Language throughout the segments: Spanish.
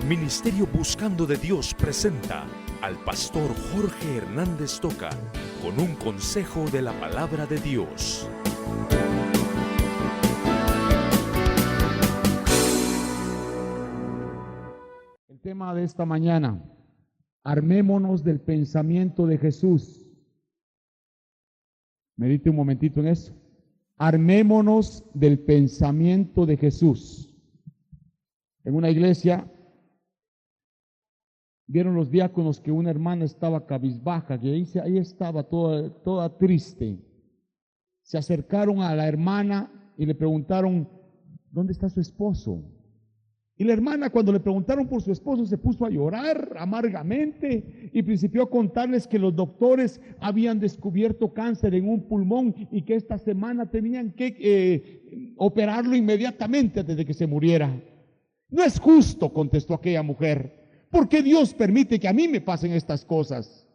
Ministerio Buscando de Dios presenta al pastor Jorge Hernández Toca con un consejo de la palabra de Dios. El tema de esta mañana: armémonos del pensamiento de Jesús. Medite un momentito en eso. Armémonos del pensamiento de Jesús. En una iglesia vieron los diáconos que una hermana estaba cabizbaja, que ahí estaba toda triste. Se acercaron a la hermana y le preguntaron: ¿dónde está su esposo? Y la hermana, cuando le preguntaron por su esposo, se puso a llorar amargamente y principió a contarles que los doctores habían descubierto cáncer en un pulmón y que esta semana tenían que operarlo inmediatamente antes de que se muriera. No es justo, contestó aquella mujer. ¿Por qué Dios permite que a mí me pasen estas cosas?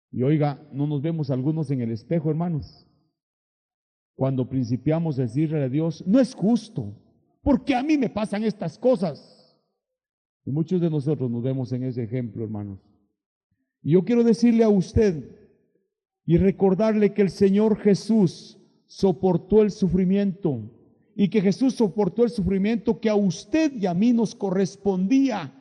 Y oiga, ¿no nos vemos algunos en el espejo, hermanos? Cuando principiamos a decirle a Dios: no es justo, ¿por qué a mí me pasan estas cosas? Y muchos de nosotros nos vemos en ese ejemplo, hermanos. Y yo quiero decirle a usted y recordarle que el Señor Jesús soportó el sufrimiento, y que Jesús soportó el sufrimiento que a usted y a mí nos correspondía.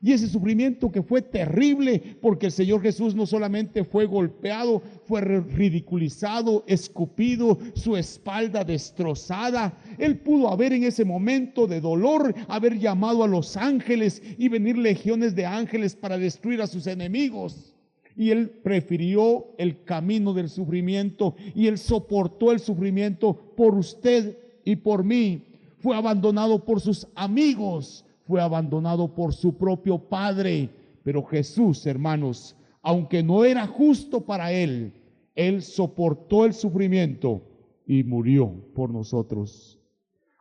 Y ese sufrimiento que fue terrible, porque el Señor Jesús no solamente fue golpeado, fue ridiculizado, escupido, su espalda destrozada. Él pudo haber en ese momento de dolor, haber llamado a los ángeles y venir legiones de ángeles para destruir a sus enemigos. Y Él prefirió el camino del sufrimiento, y Él soportó el sufrimiento por usted y por mí. Fue abandonado por sus amigos, fue abandonado por su propio Padre. Pero Jesús, hermanos, aunque no era justo para Él, Él soportó el sufrimiento y murió por nosotros.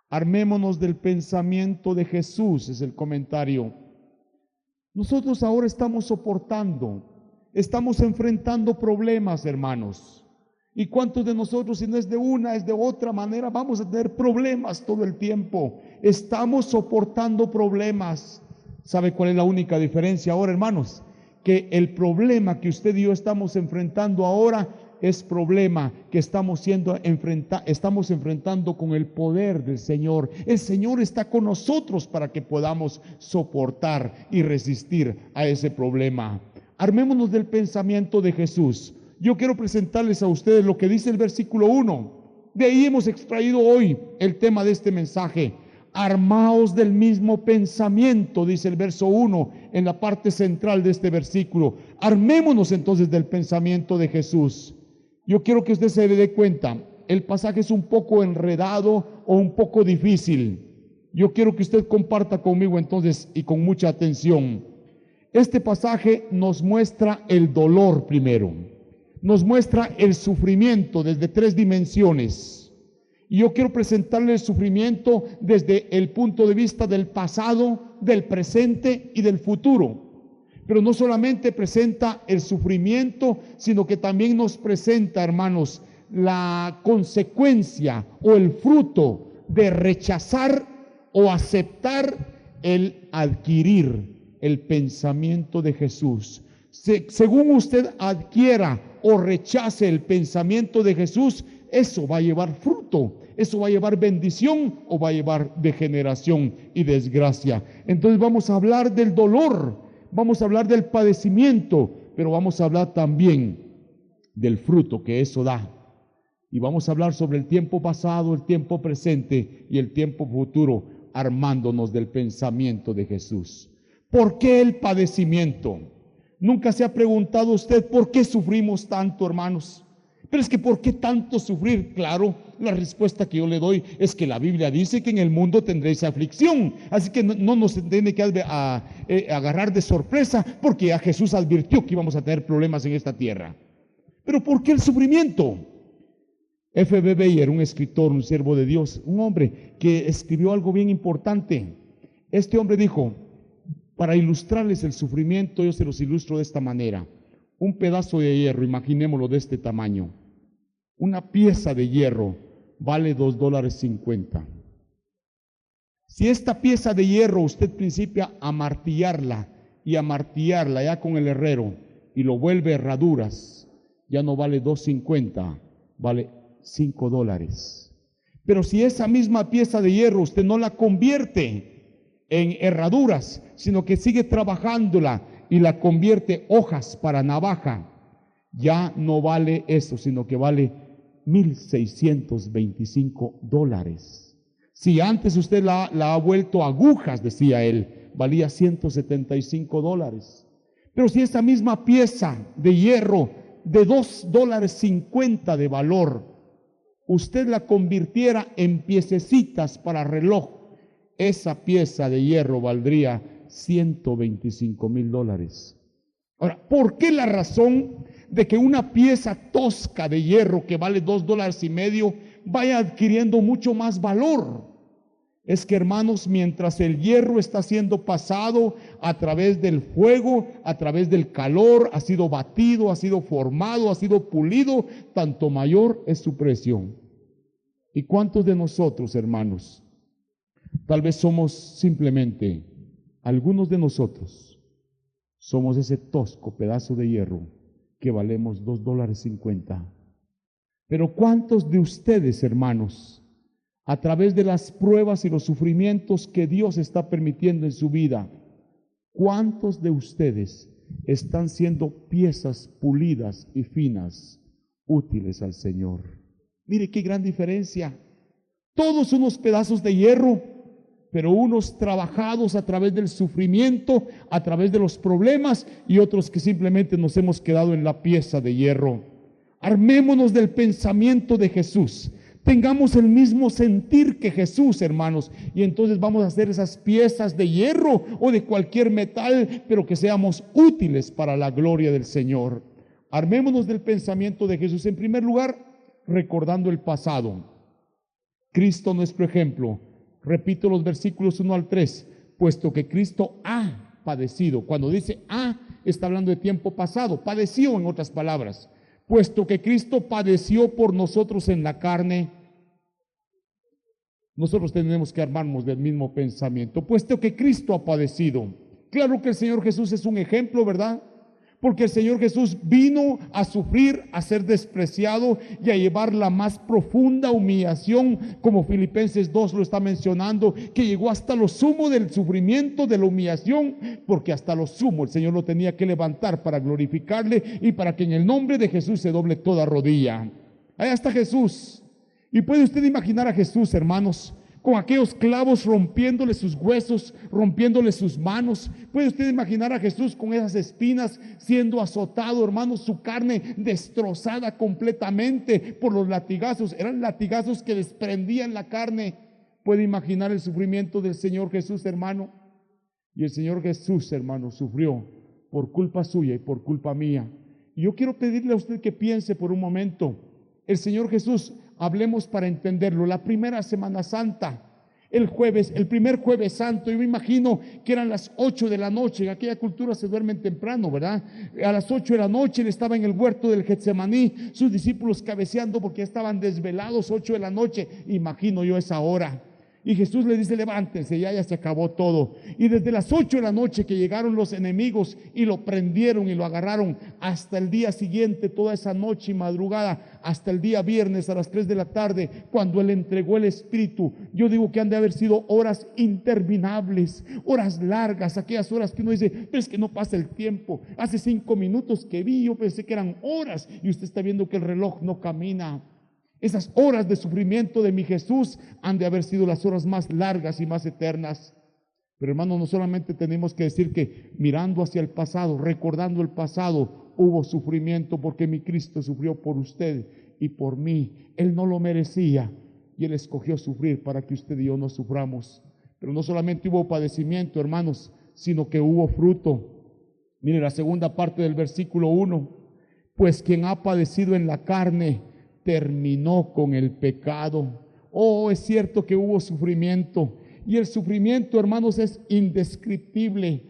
Armémonos del pensamiento de Jesús, es el comentario. Nosotros ahora estamos estamos enfrentando problemas, hermanos. ¿Y cuántos de nosotros, si no es de una, es de otra manera, vamos a tener problemas todo el tiempo? Estamos soportando problemas. ¿Sabe cuál es la única diferencia ahora, hermanos? Que el problema que usted y yo estamos enfrentando ahora es problema que estamos enfrentando con el poder del Señor. El Señor está con nosotros para que podamos soportar y resistir a ese problema. Armémonos del pensamiento de Jesús. Yo quiero presentarles a ustedes lo que dice el versículo 1. De ahí hemos extraído hoy el tema de este mensaje. Armaos del mismo pensamiento, dice el verso 1 en la parte central de este versículo. Armémonos entonces del pensamiento de Jesús. Yo quiero que usted se dé cuenta, el pasaje es un poco enredado o un poco difícil. Yo quiero que usted comparta conmigo entonces y con mucha atención. Este pasaje nos muestra el dolor primero. Nos muestra el sufrimiento desde tres dimensiones. Y yo quiero presentarle el sufrimiento desde el punto de vista del pasado, del presente y del futuro. Pero no solamente presenta el sufrimiento, sino que también nos presenta, hermanos, la consecuencia o el fruto de rechazar o aceptar el adquirir el pensamiento de Jesús. Según usted adquiera o rechace el pensamiento de Jesús, eso va a llevar fruto, eso va a llevar bendición o va a llevar degeneración y desgracia. Entonces vamos a hablar del dolor, vamos a hablar del padecimiento, pero vamos a hablar también del fruto que eso da. Y vamos a hablar sobre el tiempo pasado, el tiempo presente y el tiempo futuro, armándonos del pensamiento de Jesús. ¿Por qué el padecimiento? ¿Nunca se ha preguntado usted por qué sufrimos tanto, hermanos? Pero es que ¿por qué tanto sufrir? Claro, la respuesta que yo le doy es que la Biblia dice que en el mundo tendréis aflicción. Así que no nos tiene que agarrar de sorpresa, porque ya Jesús advirtió que íbamos a tener problemas en esta tierra. Pero ¿por qué el sufrimiento? F.B. Beyer, un escritor, un siervo de Dios, un hombre que escribió algo bien importante. Este hombre dijo: para ilustrarles el sufrimiento, yo se los ilustro de esta manera. Un pedazo de hierro, imaginémoslo de este tamaño. Una pieza de hierro vale $2.50. Si esta pieza de hierro usted principia a martillarla y a martillarla ya con el herrero y lo vuelve herraduras, ya no vale $2.50, vale $5. Pero si esa misma pieza de hierro usted no la convierte en herraduras, sino que sigue trabajándola y la convierte hojas para navaja, ya no vale eso, sino que vale $1,625. Si antes usted la ha vuelto agujas, decía él, valía $175. Pero si esa misma pieza de hierro de $2.50 de valor, usted la convirtiera en piececitas para reloj, esa pieza de hierro valdría $125,000. Ahora, ¿por qué la razón de que una pieza tosca de hierro que vale $2.50 vaya adquiriendo mucho más valor? Es que, hermanos, mientras el hierro está siendo pasado a través del fuego, a través del calor, ha sido batido, ha sido formado, ha sido pulido, tanto mayor es su precio. ¿Y cuántos de nosotros, hermanos, tal vez somos simplemente, algunos de nosotros, somos ese tosco pedazo de hierro que valemos $2.50? Pero ¿cuántos de ustedes, hermanos, a través de las pruebas y los sufrimientos que Dios está permitiendo en su vida, cuántos de ustedes están siendo piezas pulidas y finas, útiles al Señor? Mire qué gran diferencia. Todos unos pedazos de hierro, pero unos trabajados a través del sufrimiento, a través de los problemas, y otros que simplemente nos hemos quedado en la pieza de hierro. Armémonos del pensamiento de Jesús. Tengamos el mismo sentir que Jesús, hermanos, y entonces vamos a hacer esas piezas de hierro o de cualquier metal, pero que seamos útiles para la gloria del Señor. Armémonos del pensamiento de Jesús. En primer lugar, recordando el pasado. Cristo, nuestro ejemplo. Repito los versículos 1 al 3. Puesto que Cristo ha padecido. Cuando dice ha, está hablando de tiempo pasado. Padeció, en otras palabras. Puesto que Cristo padeció por nosotros en la carne, nosotros tenemos que armarnos del mismo pensamiento. Puesto que Cristo ha padecido. Claro que el Señor Jesús es un ejemplo, ¿verdad? Porque el Señor Jesús vino a sufrir, a ser despreciado y a llevar la más profunda humillación, como Filipenses 2 lo está mencionando, que llegó hasta lo sumo del sufrimiento, de la humillación, porque hasta lo sumo el Señor lo tenía que levantar para glorificarle y para que en el nombre de Jesús se doble toda rodilla. Allá está Jesús. Y puede usted imaginar a Jesús, hermanos, con aquellos clavos rompiéndole sus huesos, rompiéndole sus manos. ¿Puede usted imaginar a Jesús con esas espinas siendo azotado, hermanos, su carne destrozada completamente por los latigazos? Eran latigazos que desprendían la carne. ¿Puede imaginar el sufrimiento del Señor Jesús, hermano? Y el Señor Jesús, hermano, sufrió por culpa suya y por culpa mía. Y yo quiero pedirle a usted que piense por un momento. El Señor Jesús, hablemos para entenderlo, la primera Semana Santa, el primer jueves santo, yo me imagino que eran las 8 de la noche, en aquella cultura se duermen temprano, ¿verdad? A las 8 de la noche él estaba en el huerto del Getsemaní, sus discípulos cabeceando porque estaban desvelados, 8 de la noche, imagino yo esa hora. Y Jesús le dice, levántense, ya se acabó todo. Y desde las 8 de la noche que llegaron los enemigos y lo prendieron y lo agarraron, hasta el día siguiente, toda esa noche y madrugada, hasta el día viernes a las 3 de la tarde, cuando Él entregó el Espíritu, yo digo que han de haber sido horas interminables, horas largas, aquellas horas que uno dice, pero es que no pasa el tiempo. Hace 5 minutos que vi, yo pensé que eran horas, y usted está viendo que el reloj no camina. Esas horas de sufrimiento de mi Jesús han de haber sido las horas más largas y más eternas. Pero hermano, no solamente tenemos que decir que mirando hacia el pasado, recordando el pasado, hubo sufrimiento porque mi Cristo sufrió por usted y por mí. Él no lo merecía y Él escogió sufrir para que usted y yo no suframos. Pero no solamente hubo padecimiento, hermanos, sino que hubo fruto. Mire la segunda parte del versículo 1. Pues quien ha padecido en la carne, terminó con el pecado. Oh, es cierto que hubo sufrimiento, y el sufrimiento, hermanos, es indescriptible.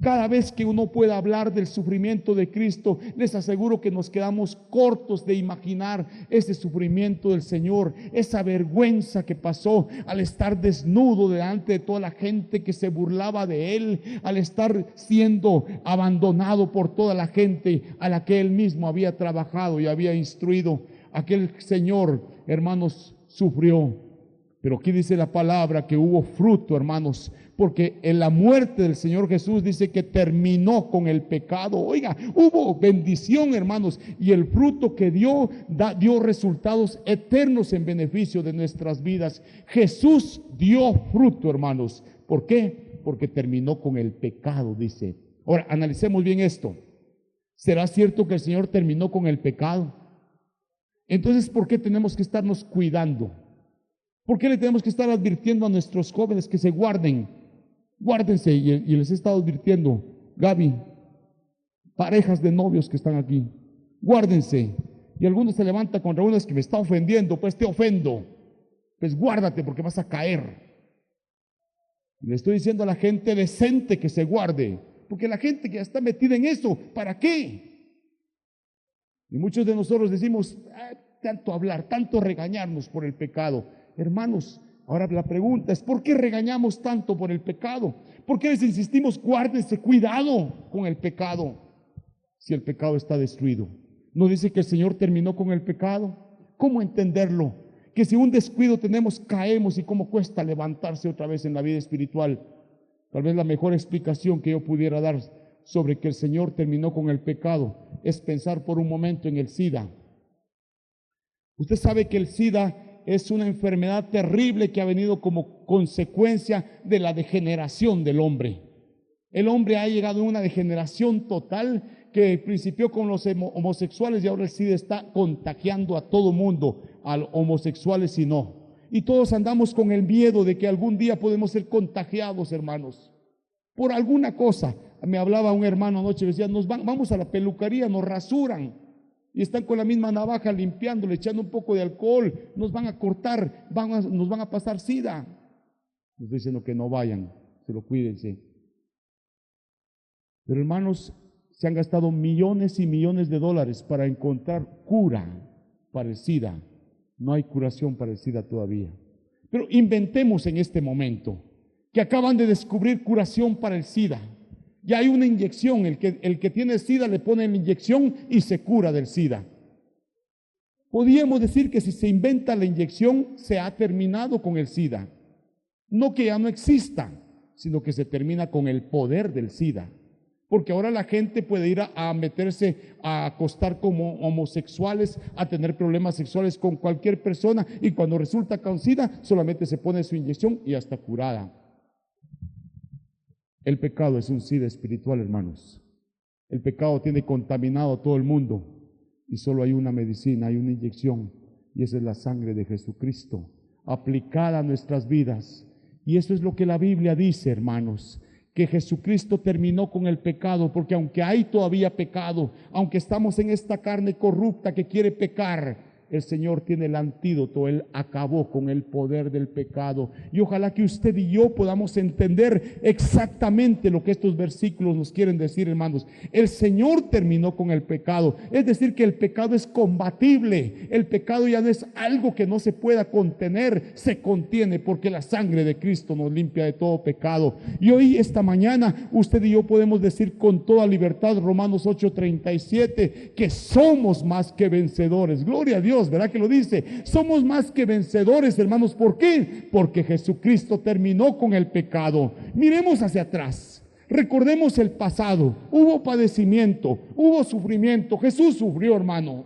Cada vez que uno pueda hablar del sufrimiento de Cristo, les aseguro que nos quedamos cortos de imaginar ese sufrimiento del Señor, esa vergüenza que pasó al estar desnudo delante de toda la gente que se burlaba de Él, al estar siendo abandonado por toda la gente a la que Él mismo había trabajado y había instruido. Aquel Señor, hermanos, sufrió. Pero aquí dice la palabra que hubo fruto, hermanos, porque en la muerte del Señor Jesús dice que terminó con el pecado. Oiga, hubo bendición, hermanos, y el fruto que dio resultados eternos en beneficio de nuestras vidas. Jesús dio fruto, hermanos. ¿Por qué? Porque terminó con el pecado, dice. Ahora, analicemos bien esto. ¿Será cierto que el Señor terminó con el pecado? Entonces, ¿por qué tenemos que estarnos cuidando? ¿Por qué le tenemos que estar advirtiendo a nuestros jóvenes que se guarden? Guárdense, y les he estado advirtiendo, Gaby, parejas de novios que están aquí, guárdense. Y algunos se levantan contra uno, es que me está ofendiendo, pues te ofendo. Pues guárdate porque vas a caer. Y le estoy diciendo a la gente decente que se guarde, porque la gente que ya está metida en eso, ¿para qué? Y muchos de nosotros decimos, tanto hablar, tanto regañarnos por el pecado. Hermanos, ahora la pregunta es, ¿por qué regañamos tanto por el pecado? ¿Por qué les insistimos, guárdense, cuidado con el pecado? Si el pecado está destruido. ¿No dice que el Señor terminó con el pecado? ¿Cómo entenderlo? Que si un descuido tenemos, caemos, y cómo cuesta levantarse otra vez en la vida espiritual. Tal vez la mejor explicación que yo pudiera dar sobre que el Señor terminó con el pecado es pensar por un momento en el SIDA. Usted sabe que el SIDA es una enfermedad terrible que ha venido como consecuencia de la degeneración del hombre. El hombre ha llegado a una degeneración total que principió con los homosexuales y ahora el SIDA está contagiando a todo mundo, a los homosexuales y no. Y todos andamos con el miedo de que algún día podemos ser contagiados, hermanos, por alguna cosa. Me hablaba un hermano anoche, decía, vamos a la peluquería, nos rasuran. Y están con la misma navaja limpiándole, echando un poco de alcohol, nos van a cortar, nos van a pasar SIDA. Les estoy diciendo que no vayan, se lo cuídense. Pero hermanos, se han gastado millones y millones de dólares para encontrar cura para el SIDA. No hay curación para el SIDA todavía. Pero inventemos en este momento que acaban de descubrir curación para el SIDA. Ya hay una inyección, el que tiene SIDA le pone la inyección y se cura del SIDA. Podríamos decir que si se inventa la inyección, se ha terminado con el SIDA. No que ya no exista, sino que se termina con el poder del SIDA. Porque ahora la gente puede ir a meterse, a acostar como homosexuales, a tener problemas sexuales con cualquier persona, y cuando resulta con SIDA, solamente se pone su inyección y ya está curada. El pecado es un SIDA espiritual, hermanos. El pecado tiene contaminado a todo el mundo y solo hay una medicina, hay una inyección, y esa es la sangre de Jesucristo aplicada a nuestras vidas. Y eso es lo que la Biblia dice, hermanos, que Jesucristo terminó con el pecado, porque aunque hay todavía pecado, aunque estamos en esta carne corrupta que quiere pecar, el Señor tiene el antídoto. Él acabó con el poder del pecado. Y ojalá que usted y yo podamos entender exactamente lo que estos versículos nos quieren decir, hermanos. El Señor terminó con el pecado. Es decir, que el pecado es combatible. El pecado ya no es algo que no se pueda contener. Se contiene porque la sangre de Cristo nos limpia de todo pecado. Y hoy, esta mañana, usted y yo podemos decir con toda libertad, Romanos 8:37, que somos más que vencedores. Gloria a Dios. ¿Verdad que lo dice? Somos más que vencedores, hermanos. ¿Por qué? Porque Jesucristo terminó con el pecado. Miremos hacia atrás. Recordemos el pasado. Hubo padecimiento, hubo sufrimiento. Jesús sufrió, hermano.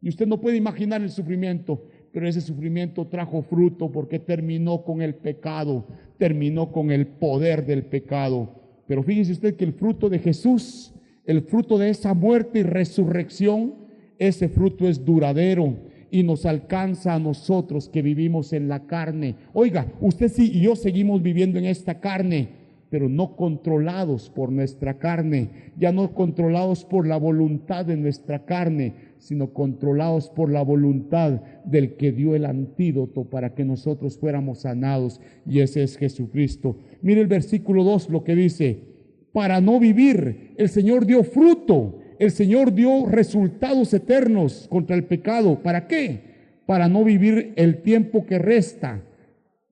Y usted no puede imaginar el sufrimiento, pero ese sufrimiento trajo fruto porque terminó con el pecado, terminó con el poder del pecado. Pero fíjese usted que el fruto de Jesús, el fruto de esa muerte y resurrección, ese fruto es duradero y nos alcanza a nosotros que vivimos en la carne. Oiga, usted sí y yo seguimos viviendo en esta carne, pero no controlados por nuestra carne, ya no controlados por la voluntad de nuestra carne, sino controlados por la voluntad del que dio el antídoto para que nosotros fuéramos sanados, y ese es Jesucristo. Mire el versículo 2 lo que dice: para no vivir. El Señor dio fruto. El Señor dio resultados eternos contra el pecado. ¿Para qué? Para no vivir el tiempo que resta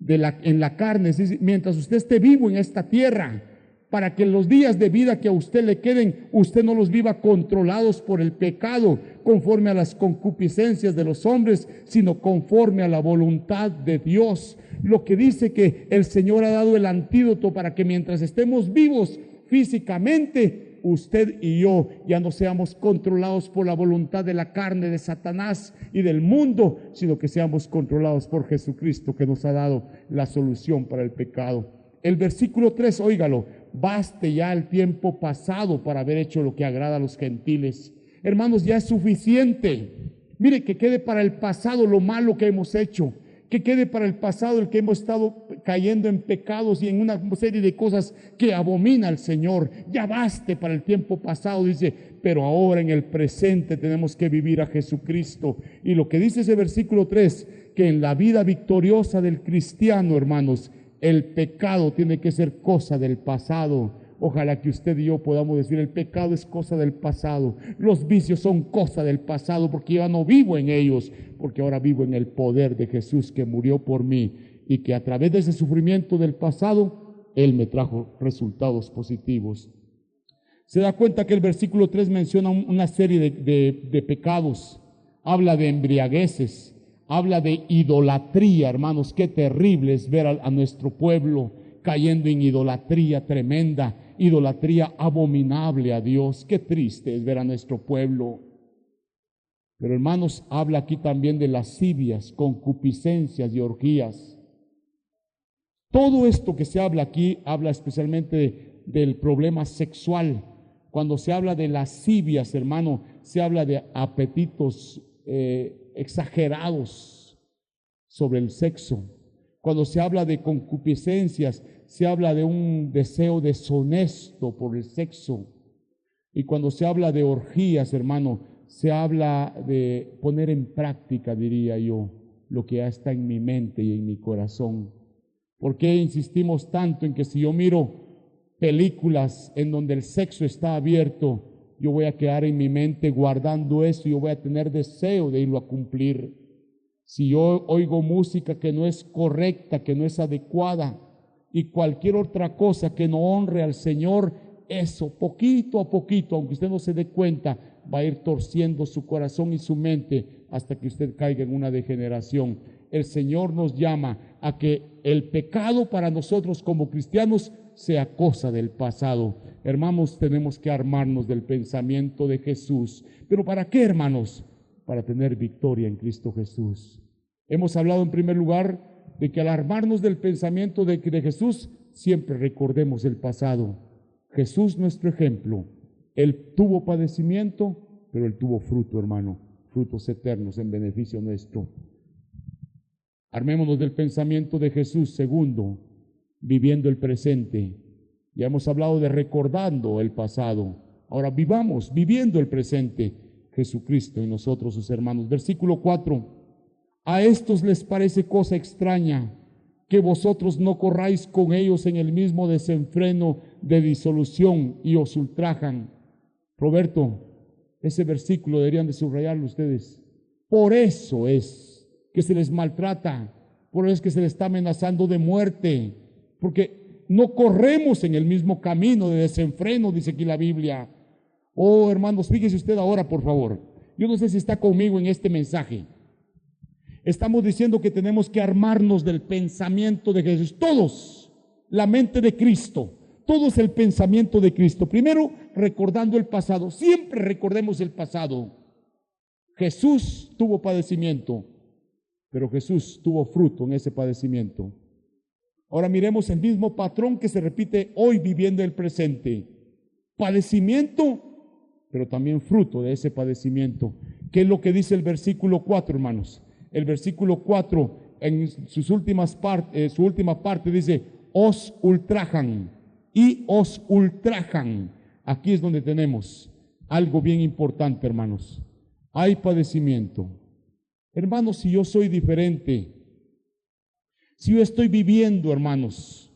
en la carne, es decir, mientras usted esté vivo en esta tierra, para que los días de vida que a usted le queden, usted no los viva controlados por el pecado, conforme a las concupiscencias de los hombres, sino conforme a la voluntad de Dios. Lo que dice que el Señor ha dado el antídoto para que mientras estemos vivos físicamente, usted y yo ya no seamos controlados por la voluntad de la carne, de Satanás y del mundo, sino que seamos controlados por Jesucristo, que nos ha dado la solución para el pecado. El versículo 3, óigalo: baste ya el tiempo pasado para haber hecho lo que agrada a los gentiles. Hermanos, ya es suficiente. Mire, que quede para el pasado lo malo que hemos hecho, que quede para el pasado el que hemos estado cayendo en pecados y en una serie de cosas que abomina al Señor. Ya baste para el tiempo pasado, dice, pero ahora en el presente tenemos que vivir a Jesucristo. Y lo que dice ese versículo 3, que en la vida victoriosa del cristiano, hermanos, el pecado tiene que ser cosa del pasado. Ojalá que usted y yo podamos decir: el pecado es cosa del pasado, los vicios son cosa del pasado, porque yo no vivo en ellos, porque ahora vivo en el poder de Jesús, que murió por mí y que a través de ese sufrimiento del pasado, Él me trajo resultados positivos. Se da cuenta que el versículo 3 menciona una serie de pecados, habla de embriagueces, habla de idolatría. Hermanos, qué terrible es ver a nuestro pueblo cayendo en idolatría tremenda, idolatría abominable a Dios. Qué triste es ver a nuestro pueblo. Pero hermanos, habla aquí también de lascivias, concupiscencias y orgías. Todo esto que se habla aquí, habla especialmente del problema sexual. Cuando se habla de lascivias, hermano, se habla de apetitos exagerados sobre el sexo. Cuando se habla de concupiscencias, se habla de un deseo deshonesto por el sexo. Y cuando se habla de orgías, hermano, se habla de poner en práctica, diría yo, lo que ya está en mi mente y en mi corazón. ¿Por qué insistimos tanto en que si yo miro películas en donde el sexo está abierto, yo voy a quedar en mi mente guardando eso y yo voy a tener deseo de irlo a cumplir? Si yo oigo música que no es correcta, que no es adecuada, y cualquier otra cosa que no honre al Señor, eso poquito a poquito, aunque usted no se dé cuenta, va a ir torciendo su corazón y su mente hasta que usted caiga en una degeneración. El Señor nos llama a que el pecado para nosotros como cristianos sea cosa del pasado. Hermanos, tenemos que armarnos del pensamiento de Jesús. ¿Pero para qué, hermanos? Para tener victoria en Cristo Jesús. Hemos hablado en primer lugar de que al armarnos del pensamiento de Jesús, siempre recordemos el pasado. Jesús, nuestro ejemplo, Él tuvo padecimiento, pero Él tuvo fruto, hermano, frutos eternos en beneficio nuestro. Armémonos del pensamiento de Jesús. Segundo, viviendo el presente. Ya hemos hablado de recordando el pasado. Ahora vivamos, viviendo el presente. Jesucristo y nosotros sus hermanos. Versículo 4. A estos les parece cosa extraña que vosotros no corráis con ellos en el mismo desenfreno de disolución y os ultrajan. Roberto, ese versículo deberían de subrayarlo ustedes. Por eso es que se les maltrata, por eso es que se les está amenazando de muerte, porque no corremos en el mismo camino de desenfreno, dice aquí la Biblia. Oh, hermanos, fíjese usted ahora, por favor. Yo no sé si está conmigo en este mensaje. Estamos diciendo que tenemos que armarnos del pensamiento de Jesús. Todos, la mente de Cristo. Todos el pensamiento de Cristo. Primero, recordando el pasado. Siempre recordemos el pasado. Jesús tuvo padecimiento, pero Jesús tuvo fruto en ese padecimiento. Ahora miremos el mismo patrón que se repite hoy viviendo el presente. Padecimiento, pero también fruto de ese padecimiento. ¿Qué es lo que dice el versículo 4, hermanos? El versículo 4, en su última parte dice, os ultrajan y os ultrajan. Aquí es donde tenemos algo bien importante, hermanos. Hay padecimiento. Hermanos, si yo soy diferente, si yo estoy viviendo, hermanos,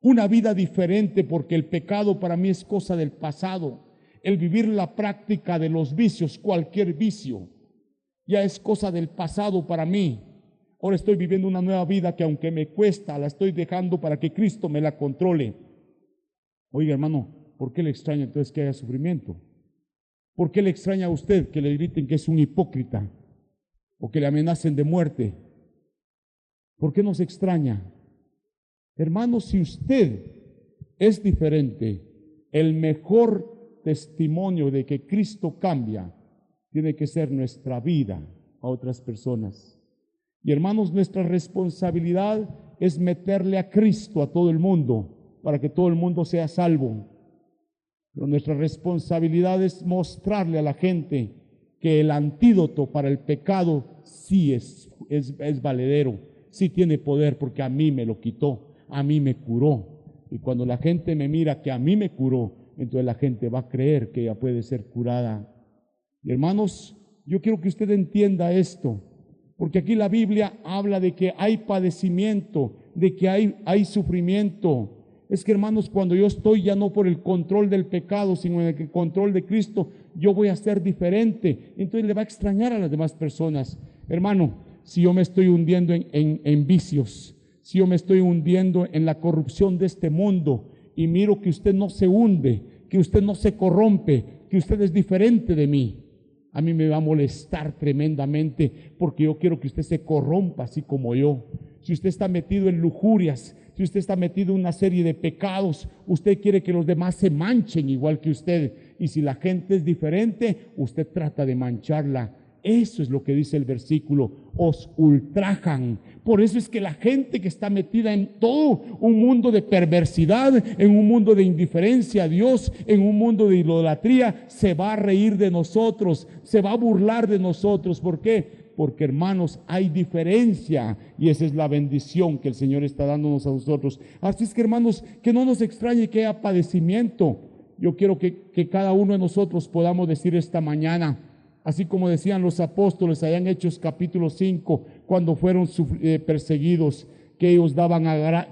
una vida diferente, porque el pecado para mí es cosa del pasado. El vivir la práctica de los vicios, cualquier vicio, ya es cosa del pasado para mí. Ahora estoy viviendo una nueva vida que, aunque me cuesta, la estoy dejando para que Cristo me la controle. Oiga, hermano, ¿por qué le extraña entonces que haya sufrimiento? ¿Por qué le extraña a usted que le griten que es un hipócrita o que le amenacen de muerte? ¿Por qué nos extraña? Hermano, si usted es diferente, el mejor testimonio de que Cristo cambia tiene que ser nuestra vida a otras personas. Y hermanos, nuestra responsabilidad es meterle a Cristo a todo el mundo para que todo el mundo sea salvo. Pero nuestra responsabilidad es mostrarle a la gente que el antídoto para el pecado sí es valedero, sí tiene poder, porque a mí me lo quitó, a mí me curó. Y cuando la gente me mira que a mí me curó, entonces la gente va a creer que ella puede ser curada. Y hermanos, yo quiero que usted entienda esto, porque aquí la Biblia habla de que hay padecimiento, de que hay sufrimiento. Es que, hermanos, cuando yo estoy ya no por el control del pecado, sino en el control de Cristo, yo voy a ser diferente. Entonces le va a extrañar a las demás personas. Hermano, si yo me estoy hundiendo en vicios, si yo me estoy hundiendo en la corrupción de este mundo y miro que usted no se hunde, que usted no se corrompe, que usted es diferente de mí, a mí me va a molestar tremendamente, porque yo quiero que usted se corrompa así como yo. Si usted está metido en lujurias, si usted está metido en una serie de pecados, usted quiere que los demás se manchen igual que usted. Y si la gente es diferente, usted trata de mancharla. Eso es lo que dice el versículo: os ultrajan. Por eso es que la gente que está metida en todo un mundo de perversidad, en un mundo de indiferencia a Dios, en un mundo de idolatría, se va a reír de nosotros, se va a burlar de nosotros. ¿Por qué? Porque, hermanos, hay diferencia, y esa es la bendición que el Señor está dándonos a nosotros. Así es que, hermanos, que no nos extrañe que haya padecimiento. Yo quiero que cada uno de nosotros podamos decir esta mañana, así como decían los apóstoles allá en Hechos capítulo 5, cuando fueron perseguidos, que ellos daban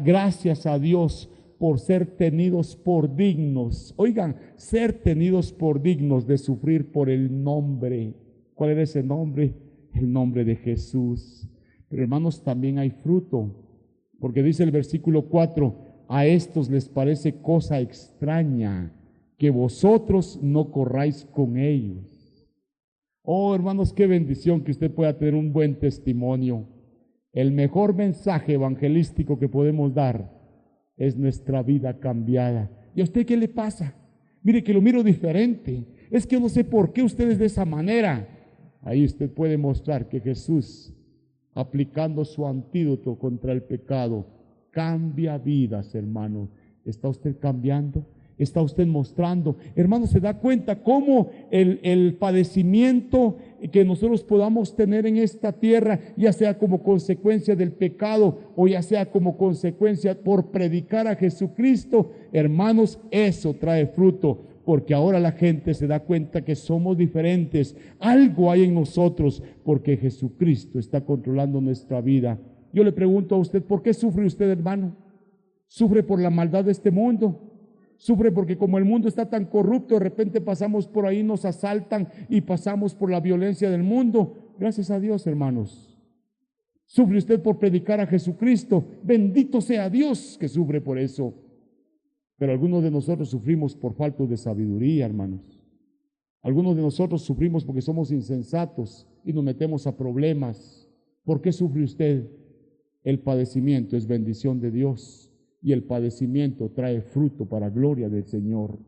gracias a Dios por ser tenidos por dignos. Oigan, ser tenidos por dignos de sufrir por el nombre. ¿Cuál era ese nombre? El nombre de Jesús. Pero, hermanos, también hay fruto, porque dice el versículo 4: a estos les parece cosa extraña que vosotros no corráis con ellos. Oh, hermanos, qué bendición que usted pueda tener un buen testimonio. El mejor mensaje evangelístico que podemos dar es nuestra vida cambiada. ¿Y a usted qué le pasa? Mire que lo miro diferente. Es que no sé por qué usted es de esa manera. Ahí usted puede mostrar que Jesús, aplicando su antídoto contra el pecado, cambia vidas, hermano. ¿Está usted cambiando? ¿Está usted mostrando? Hermano, ¿se da cuenta cómo el padecimiento que nosotros podamos tener en esta tierra, ya sea como consecuencia del pecado o ya sea como consecuencia por predicar a Jesucristo, hermanos, eso trae fruto? Porque ahora la gente se da cuenta que somos diferentes. Algo hay en nosotros, porque Jesucristo está controlando nuestra vida. Yo le pregunto a usted, ¿por qué sufre usted, hermano? ¿Sufre por la maldad de este mundo? ¿Sufre porque como el mundo está tan corrupto, de repente pasamos por ahí, nos asaltan y pasamos por la violencia del mundo? Gracias a Dios, hermanos. ¿Sufre usted por predicar a Jesucristo? Bendito sea Dios que sufre por eso. Pero algunos de nosotros sufrimos por falta de sabiduría, hermanos. Algunos de nosotros sufrimos porque somos insensatos y nos metemos a problemas. ¿Por qué sufre usted? El padecimiento es bendición de Dios, y el padecimiento trae fruto para gloria del Señor.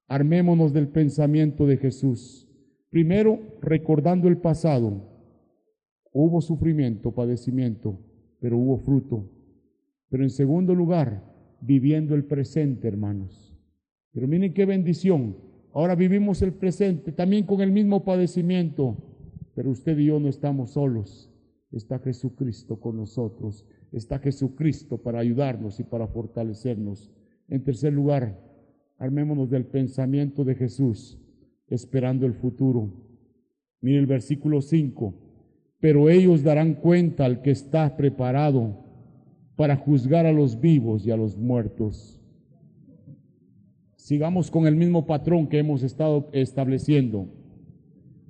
Armémonos del pensamiento de Jesús. Primero, recordando el pasado. Hubo sufrimiento, padecimiento, pero hubo fruto. Pero en segundo lugar, viviendo el presente, hermanos. Pero miren qué bendición. Ahora vivimos el presente, también con el mismo padecimiento, pero usted y yo no estamos solos. Está Jesucristo con nosotros. Está Jesucristo para ayudarnos y para fortalecernos. En tercer lugar, armémonos del pensamiento de Jesús, esperando el futuro. Mire el versículo 5. Pero ellos darán cuenta al que está preparado. para juzgar a los vivos y a los muertos. Sigamos con el mismo patrón que hemos estado estableciendo.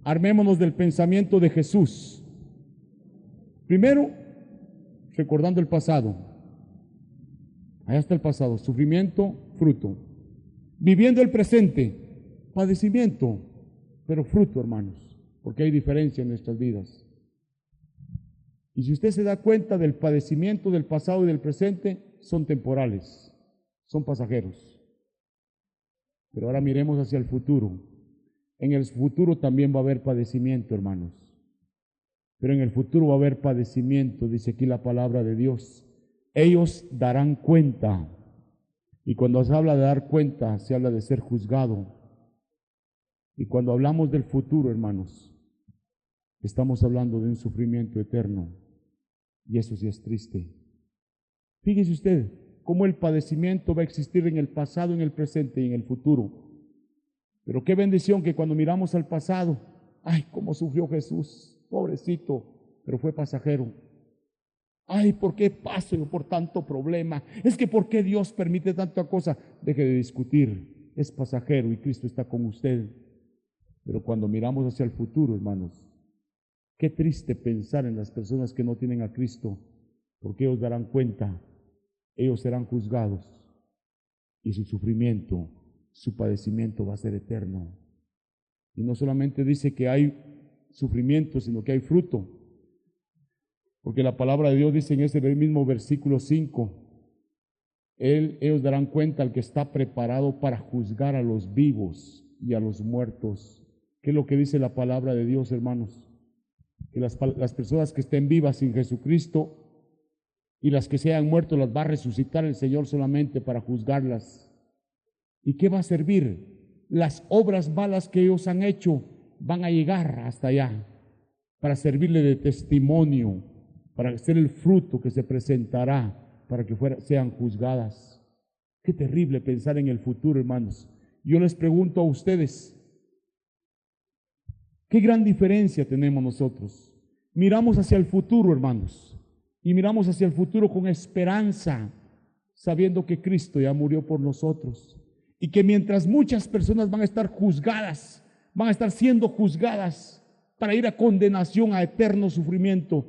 Armémonos del pensamiento de Jesús. Primero, recordando el pasado. Allá está el pasado, sufrimiento, fruto. Viviendo el presente, padecimiento, pero fruto, hermanos, porque hay diferencia en nuestras vidas. Y si usted se da cuenta del padecimiento del pasado y del presente, son temporales, son pasajeros. Pero ahora miremos hacia el futuro. En el futuro también va a haber padecimiento, hermanos. Pero en el futuro va a haber padecimiento, dice aquí la palabra de Dios. Ellos darán cuenta. Y cuando se habla de dar cuenta, se habla de ser juzgado. Y cuando hablamos del futuro, hermanos, estamos hablando de un sufrimiento eterno. Y eso sí es triste. Fíjese usted cómo el padecimiento va a existir en el pasado, en el presente y en el futuro. Pero qué bendición que cuando miramos al pasado, ay, cómo sufrió Jesús, pobrecito, pero fue pasajero. Ay, ¿por qué paso yo por tanto problema? Es que ¿por qué Dios permite tanta cosa? Deje de discutir, es pasajero y Cristo está con usted. Pero cuando miramos hacia el futuro, hermanos, qué triste pensar en las personas que no tienen a Cristo, porque ellos darán cuenta, ellos serán juzgados y su sufrimiento, su padecimiento va a ser eterno. Y no solamente dice que hay sufrimiento, sino que hay fruto. Porque la palabra de Dios dice en ese mismo versículo 5, ellos darán cuenta al que está preparado para juzgar a los vivos y a los muertos. ¿Qué es lo que dice la palabra de Dios, hermanos? Que las personas que estén vivas sin Jesucristo y las que se hayan muerto las va a resucitar el Señor solamente para juzgarlas. ¿Y qué va a servir? Las obras malas que ellos han hecho van a llegar hasta allá para servirle de testimonio, para ser el fruto que se presentará para que sean juzgadas. Qué terrible pensar en el futuro, hermanos. Yo les pregunto a ustedes, ¿qué gran diferencia tenemos nosotros? Miramos hacia el futuro, hermanos, y miramos hacia el futuro con esperanza, sabiendo que Cristo ya murió por nosotros y que mientras muchas personas van a estar juzgadas, van a estar siendo juzgadas para ir a condenación, a eterno sufrimiento,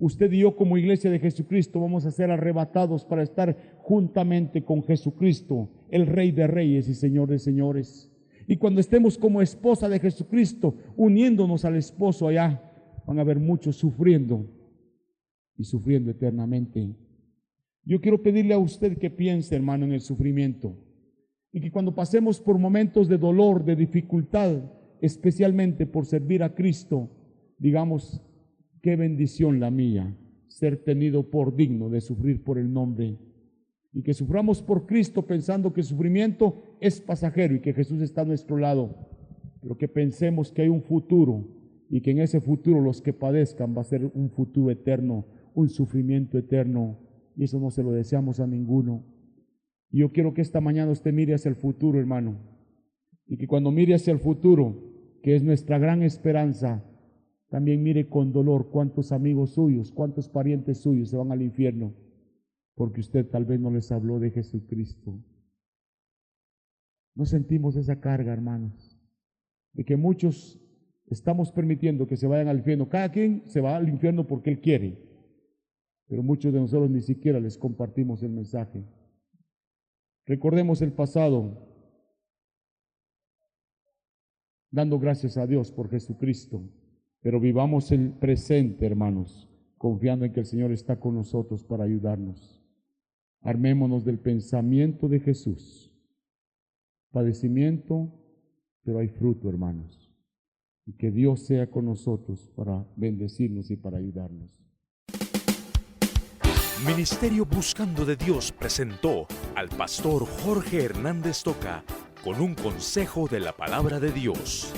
usted y yo como iglesia de Jesucristo vamos a ser arrebatados para estar juntamente con Jesucristo, el Rey de Reyes y Señor de Señores. Y cuando estemos como esposa de Jesucristo, uniéndonos al esposo allá, van a haber muchos sufriendo y sufriendo eternamente. Yo quiero pedirle a usted que piense, hermano, en el sufrimiento y que cuando pasemos por momentos de dolor, de dificultad, especialmente por servir a Cristo, digamos, qué bendición la mía, ser tenido por digno de sufrir por el nombre. Y que suframos por Cristo pensando que el sufrimiento es pasajero y que Jesús está a nuestro lado, pero que pensemos que hay un futuro y que en ese futuro los que padezcan va a ser un futuro eterno, un sufrimiento eterno, y eso no se lo deseamos a ninguno. Y yo quiero que esta mañana usted mire hacia el futuro, hermano, y que cuando mire hacia el futuro, que es nuestra gran esperanza, también mire con dolor cuántos amigos suyos, cuántos parientes suyos se van al infierno, porque usted tal vez no les habló de Jesucristo. No sentimos esa carga, hermanos, de que muchos estamos permitiendo que se vayan al infierno. Cada quien se va al infierno porque él quiere, pero muchos de nosotros ni siquiera les compartimos el mensaje. Recordemos el pasado, dando gracias a Dios por Jesucristo, pero vivamos el presente, hermanos, confiando en que el Señor está con nosotros para ayudarnos. Armémonos del pensamiento de Jesús. Padecimiento, pero hay fruto, hermanos. Y que Dios sea con nosotros para bendecirnos y para ayudarnos. Ministerio Buscando de Dios presentó al pastor Jorge Hernández Toca con un consejo de la palabra de Dios.